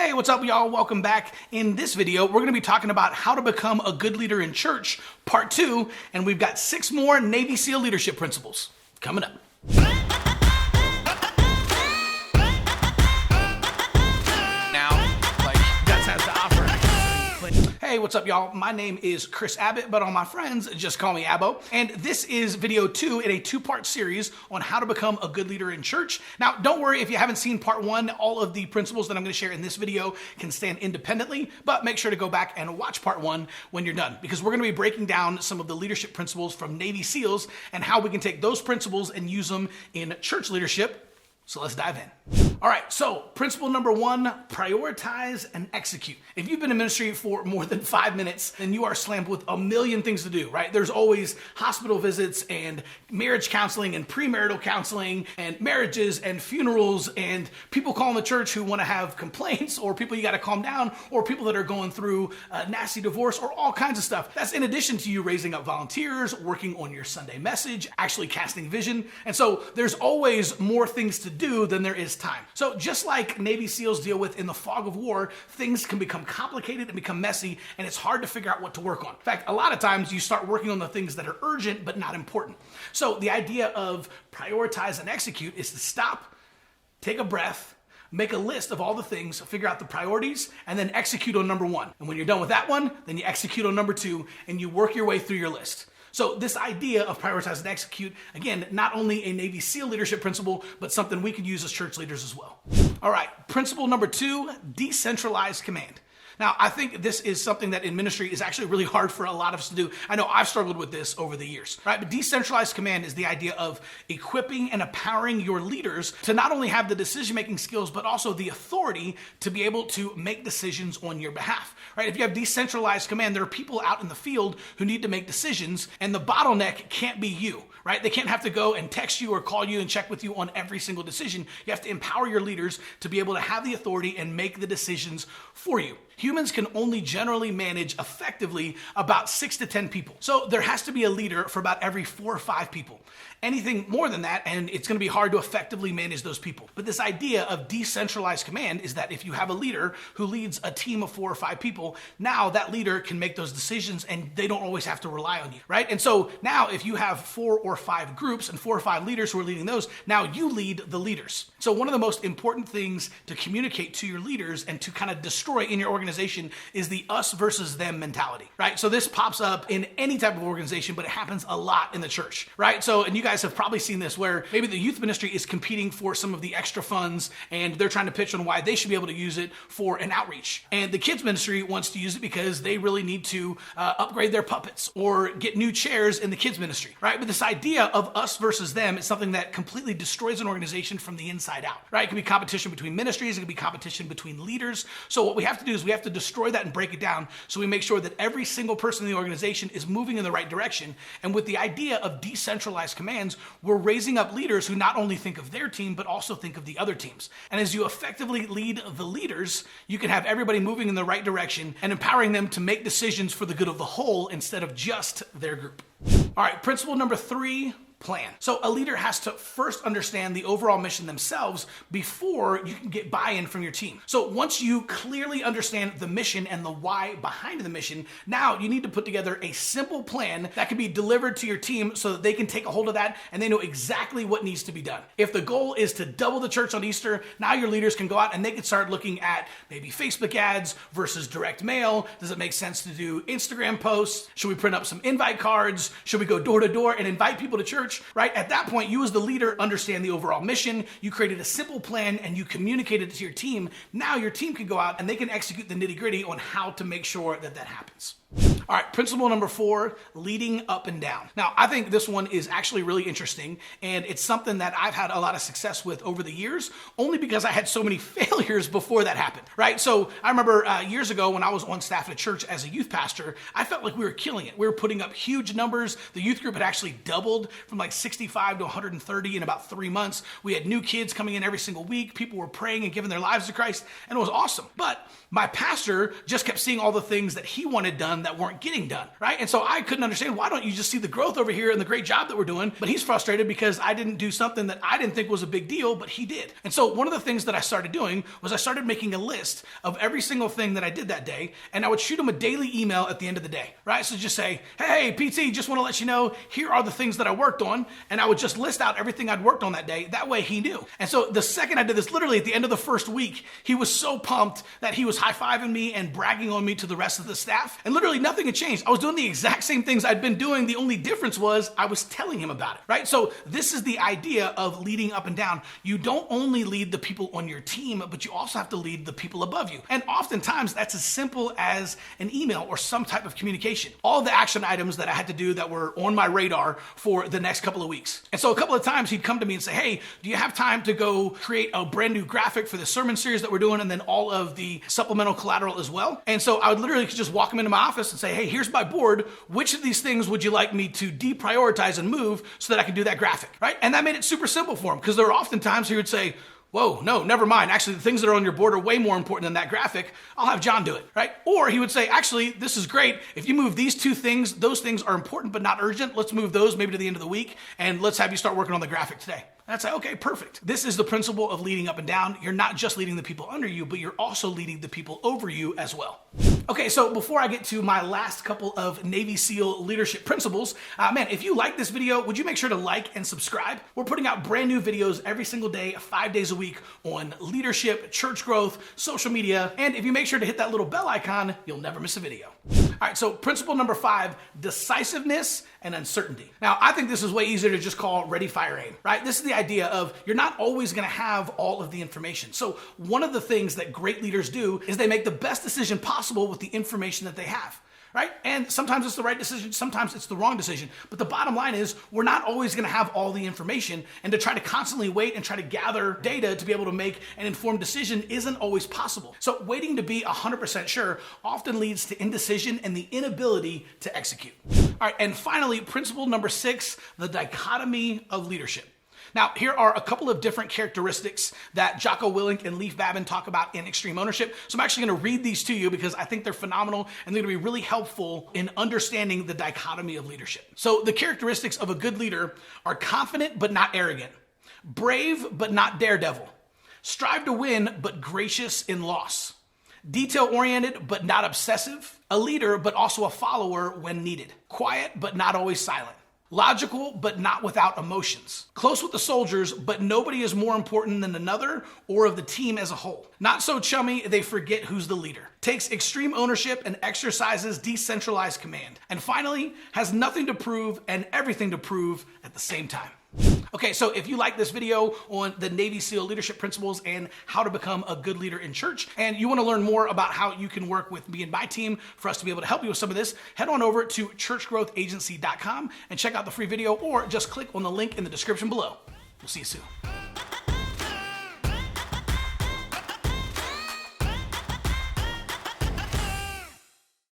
Hey, what's up, y'all? Welcome back. In this video, we're going to be talking about how to become a good leader in church, part 2, and we've got 6 more Navy SEAL leadership principles coming up. Hey, what's up, y'all? My name is Chris Abbott, but all my friends just call me Abbo. And this is video 2 in a 2-part series on how to become a good leader in church. Now, don't worry if you haven't seen part 1. All of the principles that I'm going to share in this video can stand independently, but make sure to go back and watch part 1 when you're done, because we're going to be breaking down some of the leadership principles from Navy SEALs and how we can take those principles and use them in church leadership. So let's dive in. All right, so principle number 1, prioritize and execute. If you've been in ministry for more than 5 minutes, then you are slammed with a million things to do, right? There's always hospital visits and marriage counseling and premarital counseling and marriages and funerals and people calling the church who want to have complaints, or people you got to calm down, or people that are going through a nasty divorce, or all kinds of stuff. That's in addition to you raising up volunteers, working on your Sunday message, actually casting vision. And so there's always more things to do than there is time. So just like Navy SEALs deal with in the fog of war, things can become complicated and become messy, and it's hard to figure out what to work on. In fact, a lot of times you start working on the things that are urgent but not important. So the idea of prioritize and execute is to stop, take a breath, make a list of all the things, figure out the priorities, and then execute on number 1. And when you're done with that one, then you execute on number 2, and you work your way through your list. So this idea of prioritize and execute, again, not only a Navy SEAL leadership principle, but something we could use as church leaders as well. All right, principle number 2, decentralized command. Now, I think this is something that in ministry is actually really hard for a lot of us to do. I know I've struggled with this over the years, right? But decentralized command is the idea of equipping and empowering your leaders to not only have the decision-making skills, but also the authority to be able to make decisions on your behalf, right? If you have decentralized command, there are people out in the field who need to make decisions, and the bottleneck can't be you, right? They can't have to go and text you or call you and check with you on every single decision. You have to empower your leaders to be able to have the authority and make the decisions for you. Humans can only generally manage effectively about 6 to 10 people. So there has to be a leader for about every 4 or 5 people. Anything more than that, and it's going to be hard to effectively manage those people. But this idea of decentralized command is that if you have a leader who leads a team of 4 or 5 people, now that leader can make those decisions and they don't always have to rely on you, right? And so now if you have 4 or 5 groups and 4 or 5 leaders who are leading those, now you lead the leaders. So one of the most important things to communicate to your leaders and to kind of destroy in your organization is the us versus them mentality, right? So this pops up in any type of organization, but it happens a lot in the church, right? So, and you guys have probably seen this where maybe the youth ministry is competing for some of the extra funds and they're trying to pitch on why they should be able to use it for an outreach. And the kids ministry wants to use it because they really need to upgrade their puppets or get new chairs in the kids ministry, right? But this idea of us versus them is something that completely destroys an organization from the inside out, right? It can be competition between ministries, it can be competition between leaders. So what we have to do is we have to destroy that and break it down so we make sure that every single person in the organization is moving in the right direction. And with the idea of decentralized commands, we're raising up leaders who not only think of their team, but also think of the other teams. And as you effectively lead the leaders, you can have everybody moving in the right direction and empowering them to make decisions for the good of the whole instead of just their group. All right, principle number 3, plan. So a leader has to first understand the overall mission themselves before you can get buy-in from your team. So once you clearly understand the mission and the why behind the mission, now you need to put together a simple plan that can be delivered to your team so that they can take a hold of that and they know exactly what needs to be done. If the goal is to double the church on Easter, now your leaders can go out and they can start looking at maybe Facebook ads versus direct mail. Does it make sense to do Instagram posts? Should we print up some invite cards? Should we go door to door and invite people to church? Right? At that point, you as the leader understand the overall mission, you created a simple plan and you communicated it to your team. Now your team can go out and they can execute the nitty-gritty on how to make sure that that happens. All right, principle number 4, leading up and down. Now, I think this one is actually really interesting, and it's something that I've had a lot of success with over the years, only because I had so many failures before that happened, right? So I remember years ago when I was on staff at a church as a youth pastor, I felt like we were killing it. We were putting up huge numbers. The youth group had actually doubled from like 65 to 130 in about 3 months. We had new kids coming in every single week. People were praying and giving their lives to Christ, and it was awesome. But my pastor just kept seeing all the things that he wanted done that weren't getting done, right? And so I couldn't understand, why don't you just see the growth over here and the great job that we're doing? But he's frustrated because I didn't do something that I didn't think was a big deal, but he did. And so one of the things that I started doing was I started making a list of every single thing that I did that day, and I would shoot him a daily email at the end of the day, right? So just say, hey, PT, just want to let you know, here are the things that I worked on. And I would just list out everything I'd worked on that day. That way he knew. And so the second I did this, literally at the end of the first week, he was so pumped that he was high-fiving me and bragging on me to the rest of the staff. And literally nothing had changed. I was doing the exact same things I'd been doing. The only difference was I was telling him about it, right? So this is the idea of leading up and down. You don't only lead the people on your team, but you also have to lead the people above you. And oftentimes that's as simple as an email or some type of communication. All the action items that I had to do that were on my radar for the next couple of weeks. And so a couple of times he'd come to me and say, hey, do you have time to go create a brand new graphic for the sermon series that we're doing, and then all of the supplemental collateral as well? And so I would literally just walk him into my office and say, hey, here's my board. Which of these things would you like me to deprioritize and move so that I can do that graphic, right? And that made it super simple for him, because there were often times he would say, whoa, no, never mind. Actually, the things that are on your board are way more important than that graphic. I'll have John do it, right? Or he would say, actually, this is great. If you move these two things, those things are important but not urgent. Let's move those maybe to the end of the week, and let's have you start working on the graphic today. And I'd say, okay, perfect. This is the principle of leading up and down. You're not just leading the people under you, but you're also leading the people over you as well. Okay, so before I get to my last couple of Navy SEAL leadership principles, man, if you like this video, would you make sure to like and subscribe? We're putting out brand new videos every single day, 5 days a week, on leadership, church growth, social media, and if you make sure to hit that little bell icon, you'll never miss a video. All right, so principle number 5, decisiveness and uncertainty. Now, I think this is way easier to just call ready, fire, aim, right? This is the idea of you're not always gonna have all of the information. So one of the things that great leaders do is they make the best decision possible with the information that they have, right? And sometimes it's the right decision, sometimes it's the wrong decision. But the bottom line is we're not always gonna have all the information, and to try to constantly wait and try to gather data to be able to make an informed decision isn't always possible. So waiting to be 100% sure often leads to indecision and the inability to execute. All right, and finally, principle number 6, the dichotomy of leadership. Now, here are a couple of different characteristics that Jocko Willink and Leif Babin talk about in Extreme Ownership. So I'm actually going to read these to you because I think they're phenomenal and they're going to be really helpful in understanding the dichotomy of leadership. So the characteristics of a good leader are confident but not arrogant, brave but not daredevil, strive to win but gracious in loss, detail-oriented but not obsessive, a leader but also a follower when needed, quiet but not always silent, logical but not without emotions, close with the soldiers but nobody is more important than another or of the team as a whole, not so chummy they forget who's the leader, takes extreme ownership and exercises decentralized command, and finally has nothing to prove and everything to prove at the same time. Okay, so if you like this video on the Navy SEAL leadership principles and how to become a good leader in church, and you want to learn more about how you can work with me and my team for us to be able to help you with some of this, head on over to churchgrowthagency.com and check out the free video, or just click on the link in the description below. We'll see you soon.